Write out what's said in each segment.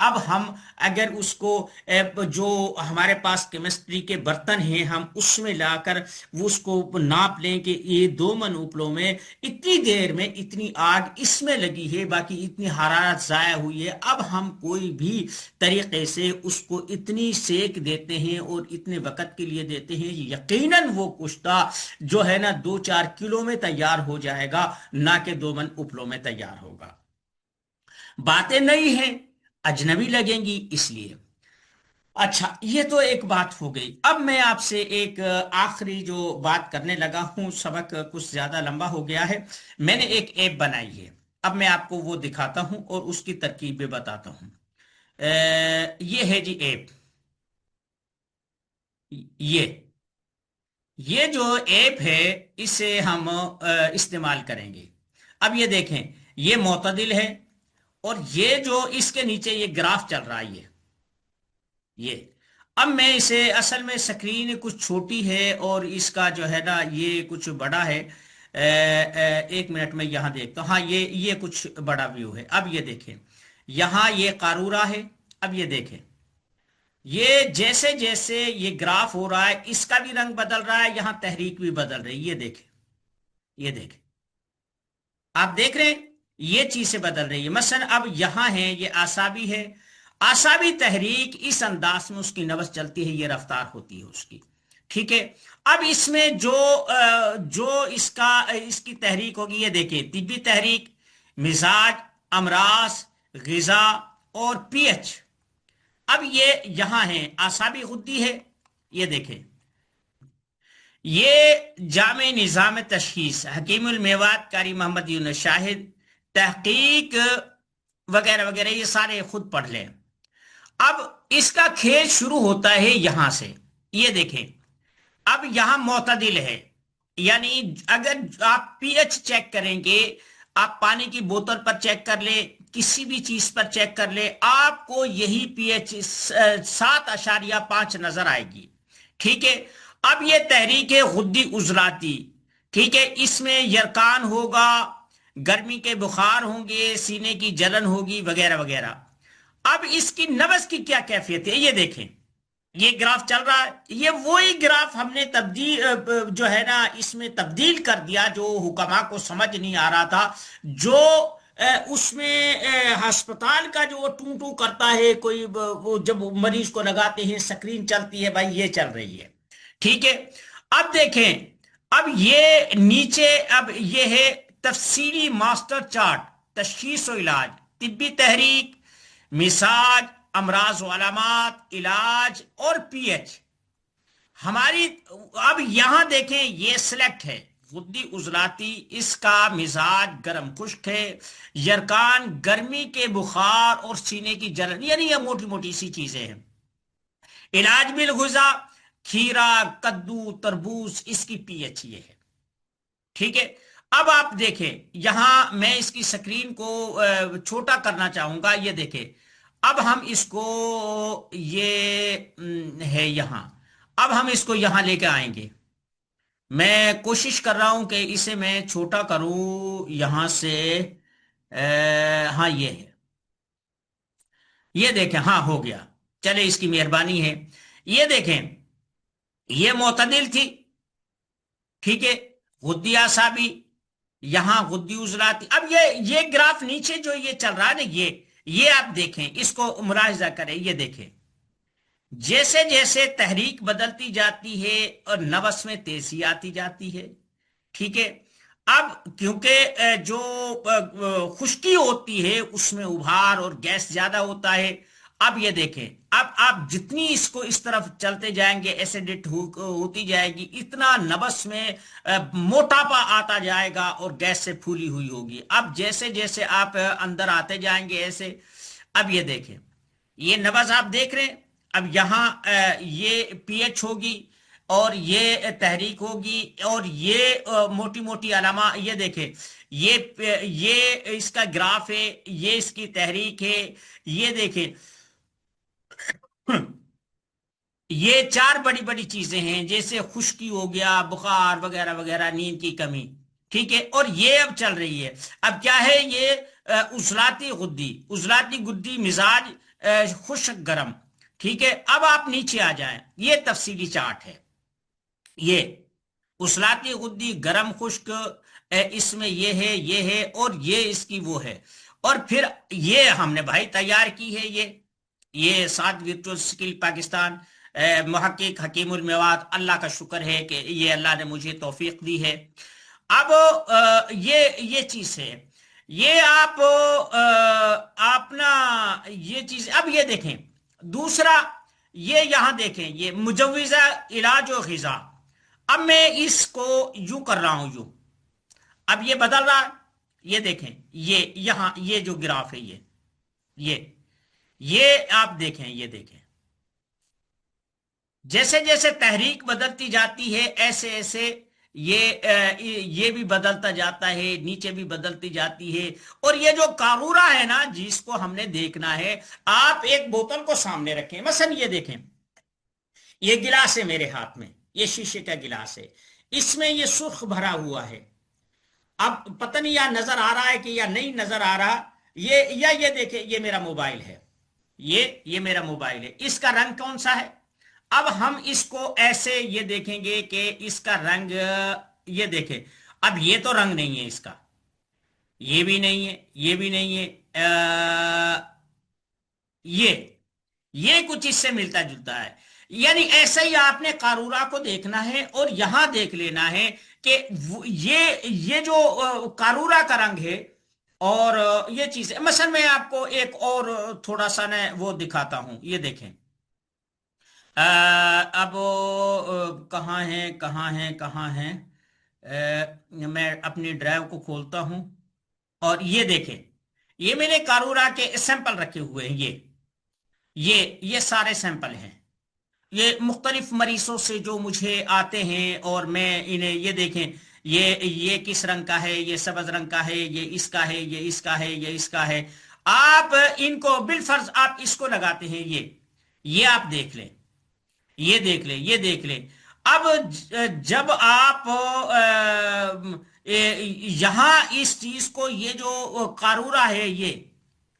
اب ہم اگر اس کو جو ہمارے پاس کیمسٹری کے برتن ہیں ہم اس میں لا کر وہ اس کو ناپ لیں کہ یہ 2 من اپلوں میں اتنی دیر میں اتنی آگ اس میں لگی ہے، باقی اتنی حرارت ضائع ہوئی ہے، اب ہم کوئی بھی طریقے سے اس کو اتنی سیک دیتے ہیں اور اتنے وقت کے لیے دیتے ہیں، یقیناً وہ کشتہ جو ہے نا 2-4 کلو میں تیار ہو جائے گا، نہ کہ 2 من اپلوں میں تیار ہوگا۔ باتیں نئی ہیں، اجنبی لگیں گی اس لیے۔ اچھا، یہ تو ایک بات ہو گئی۔ اب میں آپ سے ایک آخری جو بات کرنے لگا ہوں، سبق کچھ زیادہ لمبا ہو گیا ہے، میں نے ایک ایپ بنائی ہے، اب میں آپ کو وہ دکھاتا ہوں اور اس کی ترکیب بھی بتاتا ہوں۔ یہ ہے جی ایپ، یہ یہ جو ایپ ہے اسے ہم استعمال کریں گے۔ اب یہ دیکھیں، یہ معتدل ہے، اور یہ جو اس کے نیچے یہ گراف چل رہا ہے، یہ اب میں اسے اصل میں سکرین کچھ چھوٹی ہے اور اس کا جو ہے نا یہ کچھ بڑا ہے۔ 1 منٹ میں یہاں دیکھتا ہوں، ہاں یہ کچھ بڑا ویو ہے۔ اب یہ دیکھیں، یہاں یہ قارورہ ہے۔ اب یہ دیکھیں، یہ جیسے جیسے یہ گراف ہو رہا ہے اس کا بھی رنگ بدل رہا ہے، یہاں تحریک بھی بدل رہی ہے، یہ دیکھیں، یہ دیکھیں، آپ دیکھ رہے ہیں یہ چیزیں بدل رہی ہے۔ مثلا اب یہاں ہے یہ آسابی ہے، آسابی تحریک اس انداز میں اس کی نبض چلتی ہے، یہ رفتار ہوتی ہے اس کی، ٹھیک ہے۔ اب اس میں جو اس کی تحریک ہوگی، یہ دیکھیں، طبی تحریک، مزاج، امراض، غذا اور پی ایچ۔ اب یہ یہاں ہے آسابی غدی ہے، یہ دیکھیں، یہ جامع نظام تشخیص حکیم المیوات قاری محمد یونس شاہد تحقیق وغیرہ وغیرہ، یہ سارے خود پڑھ لیں۔ اب اس کا کھیل شروع ہوتا ہے یہاں سے، یہ دیکھیں، اب یہاں معتدل ہے، یعنی اگر آپ پی ایچ چیک کریں گے، آپ پانی کی بوتل پر چیک کر لیں، کسی بھی چیز پر چیک کر لیں، آپ کو یہی پی ایچ 7.5 نظر آئے گی، ٹھیک ہے۔ اب یہ تحریک ہے غدی عضلاتی، ٹھیک ہے، اس میں یرکان ہوگا، گرمی کے بخار ہوں گے، سینے کی جلن ہوگی وغیرہ وغیرہ۔ اب اس کی نبض کی کیا کیفیت ہے، یہ دیکھیں، یہ گراف چل رہا ہے، یہ وہی گراف ہم نے تبدیل جو ہے نا اس میں تبدیل کر دیا، جو حکما کو سمجھ نہیں آ رہا تھا، جو اس میں ہسپتال کا جو ٹو ٹو کرتا ہے کوئی، وہ جب مریض کو لگاتے ہیں سکرین چلتی ہے، بھائی یہ چل رہی ہے، ٹھیک ہے۔ اب دیکھیں، اب یہ نیچے، اب یہ ہے تفصیلی ماسٹر چارٹ، تشخیص و علاج، طبی تحریک، مزاج، امراض و علامات، علاج اور پی ایچ ہماری۔ اب یہاں دیکھیں، یہ سلیکٹ ہے غدی عضلاتی، اس کا مزاج گرم خشک ہے، یرکان گرمی کے بخار اور سینے کی جلن، یعنی یہ موٹی موٹی سی چیزیں ہیں۔ علاج بالغذا، کھیرا، کدو، تربوز، اس کی پی ایچ یہ ہے، ٹھیک ہے۔ اب آپ دیکھیں، یہاں میں اس کی سکرین کو چھوٹا کرنا چاہوں گا، یہ دیکھیں، اب ہم اس کو، یہ ہے یہاں، اب ہم اس کو یہاں لے کے آئیں گے۔ میں کوشش کر رہا ہوں کہ اسے میں چھوٹا کروں یہاں سے، ہاں یہ ہے، یہ دیکھیں، ہاں ہو گیا، چلے اس کی مہربانی ہے۔ یہ دیکھیں، یہ معتدل تھی، ٹھیک ہے، غدی اعصابی، یہاں غدی عضلاتی۔ اب یہ گراف نیچے جو یہ چل رہا ہے نا، یہ آپ دیکھیں، اس کو ملاحظہ کریں، یہ دیکھیں، جیسے جیسے تحریک بدلتی جاتی ہے اور نبض میں تیزی آتی جاتی ہے، ٹھیک ہے۔ اب کیونکہ جو خشکی ہوتی ہے اس میں ابھار اور گیس زیادہ ہوتا ہے۔ اب یہ دیکھیں، اب آپ جتنی اس کو اس طرف چلتے جائیں گے، ایسیڈٹ ہوتی جائے گی، اتنا نبض میں موٹاپا آتا جائے گا اور گیس سے پھولی ہوئی ہوگی۔ اب جیسے جیسے آپ اندر آتے جائیں گے ایسے، اب یہ دیکھیں، یہ نبض آپ دیکھ رہے ہیں، اب یہاں یہ پی ایچ ہوگی اور یہ تحریک ہوگی اور یہ موٹی موٹی علامات، یہ دیکھیں، یہ اس کا گراف ہے، یہ اس کی تحریک ہے، یہ دیکھیں، یہ 4 بڑی بڑی چیزیں ہیں، جیسے خشکی ہو گیا، بخار وغیرہ وغیرہ، نیند کی کمی، ٹھیک ہے۔ اور یہ اب چل رہی ہے، اب کیا ہے، یہ عضلاتی غدی، عضلاتی غدی، مزاج، خشک گرم. ٹھیک ہے، اب آپ نیچے آ جائیں، یہ تفصیلی چارٹ ہے. یہ عضلاتی غدی گرم خشک، اس میں یہ ہے اور یہ اس کی وہ ہے. اور پھر یہ ہم نے بھائی تیار کی ہے. یہ 7 ورچوئل اسکل پاکستان، محقق حکیم المواد، اللہ کا شکر ہے کہ یہ اللہ نے مجھے توفیق دی ہے. اب یہ چیز ہے، یہ آپ نا یہ چیز. اب یہ دیکھیں دوسرا، یہ یہاں دیکھیں یہ مجوزہ علاج و غذا. اب میں اس کو یوں کر رہا ہوں، یوں. اب یہ بدل رہا، یہ دیکھیں یہ یہاں یہ جو گراف ہے یہ آپ دیکھیں، یہ دیکھیں جیسے جیسے تحریک بدلتی جاتی ہے ایسے ایسے یہ بھی بدلتا جاتا ہے، نیچے بھی بدلتی جاتی ہے. اور یہ جو قارورہ ہے نا جس کو ہم نے دیکھنا ہے، آپ ایک بوتل کو سامنے رکھیں، مثلا یہ دیکھیں، یہ گلاس ہے میرے ہاتھ میں، یہ شیشے کا گلاس ہے، اس میں یہ سرخ بھرا ہوا ہے. اب پتہ نہیں یا نظر آ رہا ہے کہ یا نہیں نظر آ رہا. یہ دیکھیں، یہ میرا موبائل ہے، یہ میرا موبائل ہے. اس کا رنگ کون سا ہے؟ اب ہم اس کو ایسے یہ دیکھیں گے کہ اس کا رنگ، یہ دیکھیں اب یہ تو رنگ نہیں ہے اس کا، یہ بھی نہیں ہے، یہ بھی نہیں ہے. یہ کچھ اس سے ملتا جلتا ہے. یعنی ایسا ہی آپ نے قارورہ کو دیکھنا ہے اور یہاں دیکھ لینا ہے کہ یہ جو قارورہ کا رنگ ہے اور یہ چیز ہے. مثلا میں آپ کو ایک اور تھوڑا سا وہ دکھاتا ہوں، یہ دیکھیں. اب کہاں ہیں میں اپنی ڈرائیو کو کھولتا ہوں اور یہ دیکھیں، یہ میں نے قارورہ کے سیمپل رکھے ہوئے ہیں. یہ سارے سیمپل ہیں، یہ مختلف مریضوں سے جو مجھے آتے ہیں اور میں انہیں یہ دیکھیں، یہ کس رنگ کا ہے، یہ سبز رنگ کا ہے، یہ اس کا ہے، یہ اس کا ہے، یہ اس کا ہے. آپ ان کو بالفرض آپ اس کو لگاتے ہیں، یہ آپ دیکھ لیں، یہ دیکھ لیں، یہ دیکھ لیں. اب جب آپ یہاں اس چیز کو، یہ جو قارورہ ہے،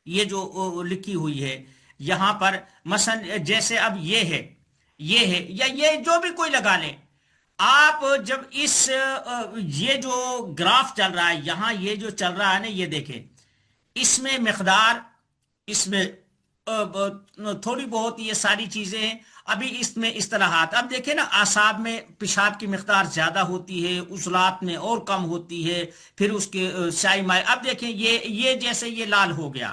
یہ جو لکھی ہوئی ہے یہاں پر، مثلا جیسے اب یہ ہے یا یہ جو بھی کوئی لگا لیں. آپ جب یہ جو گراف چل رہا ہے یہاں، یہ جو چل رہا ہے نا، یہ دیکھیں اس میں مقدار، اس میں تھوڑی بہت یہ ساری چیزیں ہیں. ابھی اس میں اصطلاحات اب دیکھیں نا، اعصاب میں پیشاب کی مقدار زیادہ ہوتی ہے، عضلات میں اور کم ہوتی ہے، پھر اس کے شائی مائع. اب دیکھیں یہ جیسے یہ لال ہو گیا،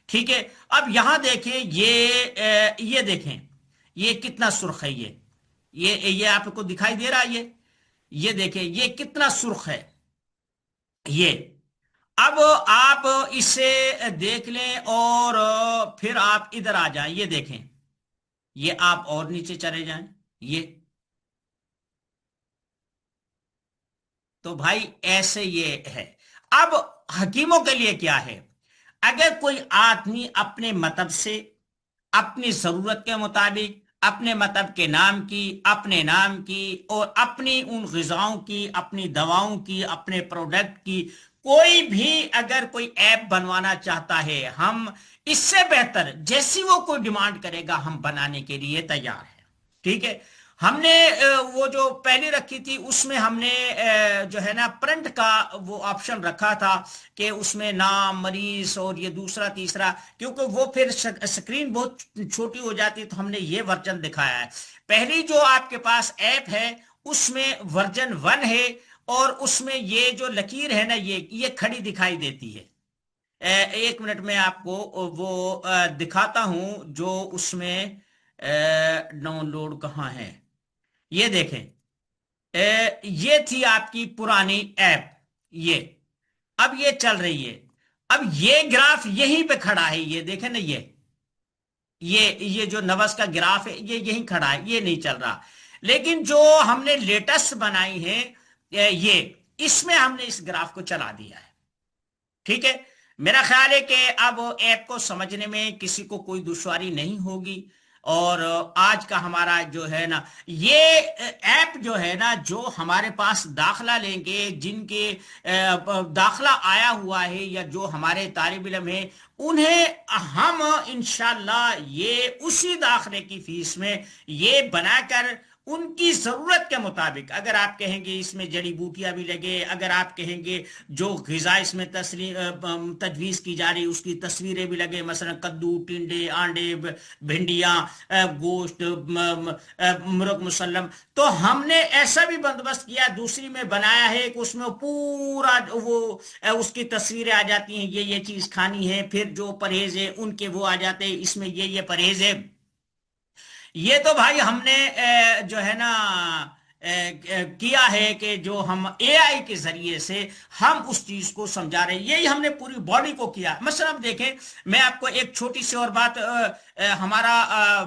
ٹھیک ہے. اب یہاں دیکھیں یہ دیکھیں یہ کتنا سرخ ہے. یہ آپ کو دکھائی دے رہا ہے، یہ دیکھیں یہ کتنا سرخ ہے. یہ اب آپ اسے دیکھ لیں اور پھر آپ ادھر آ جائیں، یہ دیکھیں، یہ آپ اور نیچے چلے جائیں. یہ تو بھائی ایسے یہ ہے. اب حکیموں کے لیے کیا ہے؟ اگر کوئی آدمی اپنے مطلب سے، اپنی ضرورت کے مطابق، اپنے مطلب کے نام کی، اپنے نام کی اور اپنی ان غذاؤں کی، اپنی دواؤں کی، اپنے پروڈکٹ کی کوئی بھی اگر کوئی ایپ بنوانا چاہتا ہے، ہم اس سے بہتر جیسی وہ کوئی ڈیمانڈ کرے گا ہم بنانے کے لیے تیار ہیں. ٹھیک ہے. ہم نے وہ جو پہلی رکھی تھی اس میں ہم نے جو ہے نا پرنٹ کا وہ آپشن رکھا تھا کہ اس میں نام، مریض اور یہ دوسرا تیسرا، کیونکہ وہ پھر سکرین بہت چھوٹی ہو جاتی، تو ہم نے یہ ورژن دکھایا ہے. پہلی جو آپ کے پاس ایپ ہے اس میں ورژن 1 ہے اور اس میں یہ جو لکیر ہے نا یہ کھڑی دکھائی دیتی ہے. ایک منٹ میں آپ کو وہ دکھاتا ہوں جو اس میں ڈاؤن لوڈ کہاں ہے. یہ دیکھیں، یہ تھی آپ کی پرانی ایپ، یہ اب یہ چل رہی ہے. اب یہ گراف یہیں پہ کھڑا ہے، یہ دیکھیں نا، یہ جو نوس کا گراف ہے یہ یہیں کھڑا ہے، یہ نہیں چل رہا. لیکن جو ہم نے لیٹسٹ بنائی ہے یہ، اس میں ہم نے اس گراف کو چلا دیا ہے. ٹھیک ہے. میرا خیال ہے کہ اب ایپ کو سمجھنے میں کسی کو کوئی دشواری نہیں ہوگی اور آج کا ہمارا جو ہے نا یہ ایپ جو ہے نا، جو ہمارے پاس داخلہ لیں گے، جن کے داخلہ آیا ہوا ہے یا جو ہمارے طالب علم ہیں، انہیں ہم انشاءاللہ یہ اسی داخلے کی فیس میں یہ بنا کر ان کی ضرورت کے مطابق، اگر آپ کہیں گے اس میں جڑی بوٹیاں بھی لگے، اگر آپ کہیں گے جو غذا اس میں تجویز کی جا رہی اس کی تصویریں بھی لگے، مثلا کدو، ٹنڈے، آنڈے، بھنڈیاں، گوشت، مرغ مسلم، تو ہم نے ایسا بھی بندوبست کیا، دوسری میں بنایا ہے کہ اس میں پورا وہ اس کی تصویریں آ جاتی ہیں، یہ چیز کھانی ہے، پھر جو پرہیز ہے ان کے وہ آ جاتے ہیں، اس میں یہ پرہیز ہے۔ یہ تو بھائی ہم نے جو ہے نا کیا ہے کہ جو ہم اے آئی کے ذریعے سے ہم اس چیز کو سمجھا رہے ہیں، یہی ہم نے پوری باڈی کو کیا۔ مثلا اب دیکھیں، میں آپ کو ایک چھوٹی سی اور بات، ہمارا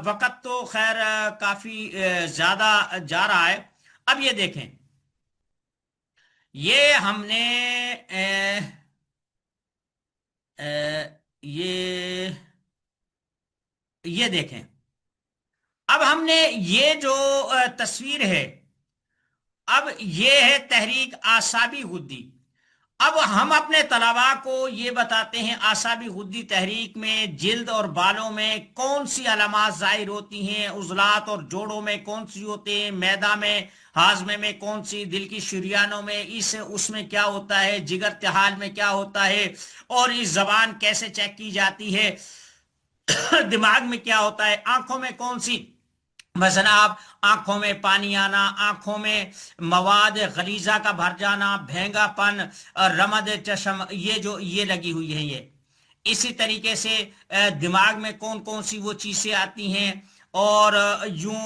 وقت تو خیر کافی زیادہ جا رہا ہے، اب یہ دیکھیں، یہ ہم نے یہ دیکھیں، اب ہم نے یہ جو تصویر ہے، اب یہ ہے تحریک اعصابی غدی۔ اب ہم اپنے طلباء کو یہ بتاتے ہیں اعصابی غدی تحریک میں جلد اور بالوں میں کون سی علامات ظاہر ہوتی ہیں، عضلات اور جوڑوں میں کون سی ہوتے ہیں، معدہ میں، ہاضمے میں کون سی، دل کی شریانوں میں اس میں کیا ہوتا ہے، جگر تحال میں کیا ہوتا ہے، اور اس زبان کیسے چیک کی جاتی ہے، دماغ میں کیا ہوتا ہے، آنکھوں میں کون سی، مثلا آپ آنکھوں میں پانی آنا، آنکھوں میں مواد غلیظہ کا بھر جانا، بھینگا پن، رمد چشم، یہ لگی ہوئی ہیں یہ۔ اسی طریقے سے دماغ میں کون کون سی وہ چیزیں آتی ہیں، اور یوں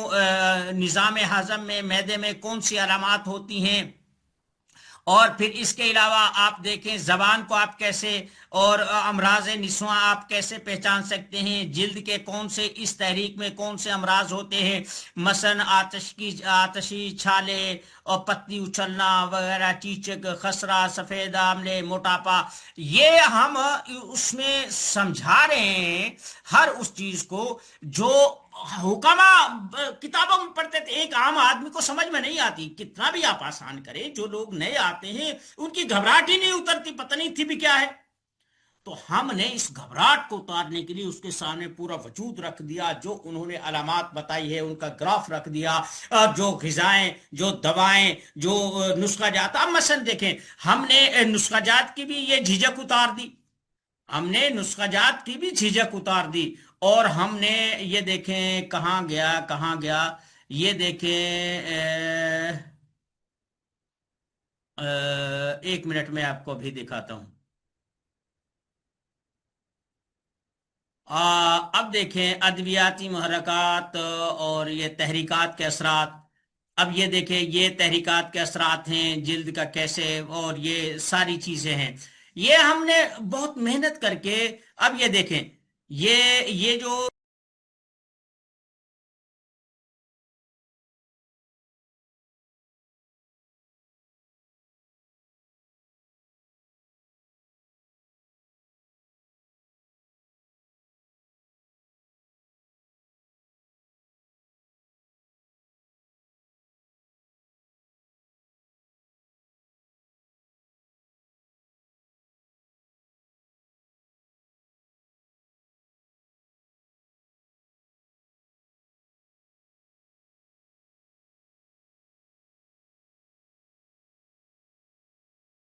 نظام ہضم میں، معدے میں کون سی علامات ہوتی ہیں، اور پھر اس کے علاوہ آپ دیکھیں زبان کو آپ کیسے، اور امراض نسواں آپ کیسے پہچان سکتے ہیں، جلد کے کون سے اس تحریک میں کون سے امراض ہوتے ہیں، مثلا آتشی چھالے اور پتلی اچھلنا وغیرہ، چیچک، خسرہ، سفید آملے، موٹاپا، یہ ہم اس میں سمجھا رہے ہیں ہر اس چیز کو جو حکما کتابوں میں پڑھتے تھے، ایک عام آدمی کو سمجھ میں نہیں آتی، کتنا بھی آپ آسان کریں، جو لوگ نئے آتے ہیں ان کی گھبراہٹ ہی نہیں اترتی، پتہ نہیں تھی بھی کیا ہے۔ تو ہم نے اس گھبراہٹ کو اتارنے کے لیے اس کے سامنے پورا وجود رکھ دیا، جو انہوں نے علامات بتائی ہے ان کا گراف رکھ دیا، اور جو غذائیں، جو دوائیں، جو نسخہ جات، اب مثلا دیکھیں، ہم نے نسخہ جات کی بھی یہ جھجک اتار دی، ہم نے نسخہ جات کی بھی جھجک اتار دی، اور ہم نے یہ دیکھیں کہاں گیا کہاں گیا، یہ دیکھیں ایک منٹ میں آپ کو بھی دکھاتا ہوں۔ اب دیکھیں ادویاتی محرکات اور یہ تحریکات کے اثرات، اب یہ دیکھیں یہ تحریکات کے اثرات ہیں جلد کا کیسے، اور یہ ساری چیزیں ہیں، یہ ہم نے بہت محنت کر کے، اب یہ دیکھیں یہ جو